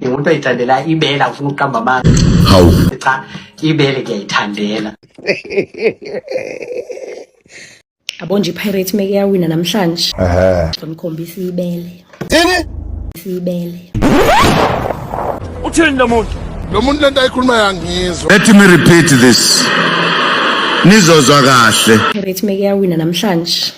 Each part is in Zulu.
umuntu oyithandela ibele ufuna ukuqamba amanga. Hawu. Cha, ibele ngiyayithandela. Yabo nje iPirate make yawina namhlanje. Ngomkhombisa ibele. Ibele. Uthini lo muntu? Lo muntu lento ayikhuluma yangizwa. Let me repeat this. Nizozwa kahle. Pirate make yawina namhlanje.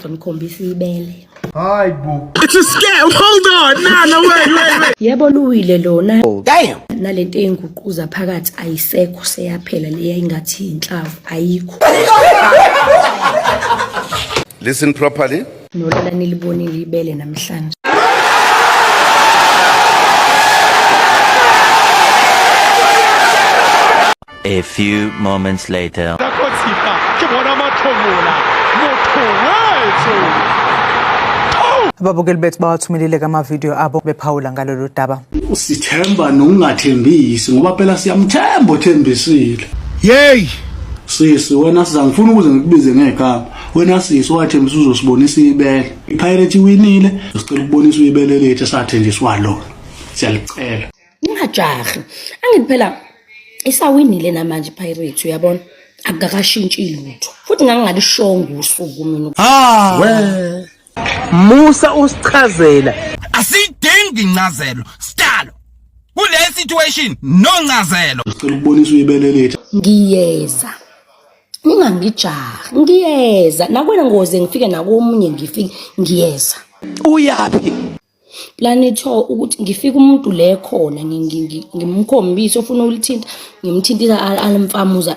Ngomkhombisa ibele. Hayi bo. It's a scam. Hold on. No, wait. Yebo luwile lona. Damn. Nalento enguquza phakathi ayisekho seyaphela leya ingathi inhlavu ayikho. Listen properly. Nolala nilibonile ibele namhlanje. A few moments later. Ababukeli bethu bawathumelile kama-video abo bephawula ngalolu daba. Sithemba nokungathembisi ngoba phela siyamthemba othembisile. Yey. Sisi wena sizangifuna ukuze ngikubize ngegama. Wena sisi wathembisa uzosibonisa ibele. iPirate iwinile, sicela ukubonisa ibele lethu esathenjiswa lona. Siyalicela. Ningajahi. Angithi phela isawinile namanje iPirate uyabona akakashintshi lutho. Futhi ngangalishonga usuku mina. We. Musa usichazela. Asidingi incazelo. Sitalo. Kule situation no ncazelo. Sicela ukubonisa ibele lethu. Ngiyeza. Ningangijahi. Ngiyeza. Nakwena ngoze ngifike nakomunye ngifike ngiyeza. Uyapi? Planetho ukuthi ngifika umuntu le khona ngimkhombisa ofuna ulithinta ngimthintisa alimfamuza.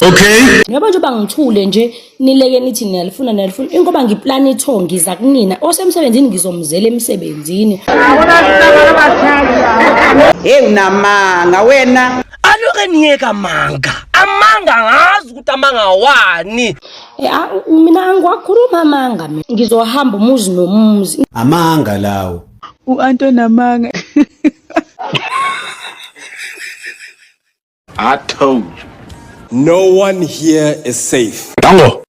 Okay. Ngoba nje bangithule nje nileke nithi niyalifuna ingoba ngiplanetho ngiza kunina osemsebenzini ngizomzela emsebenzini. Hey unamanga wena. Aloke niyeka manga. Amanga ngazi ukuthi amanga wani. Mina angwakhuluma amanga mina. Ngizohamba umuzi nomuzi. Amanga lawo. U-Anton Amanga. I told you. No one here is safe. Dango.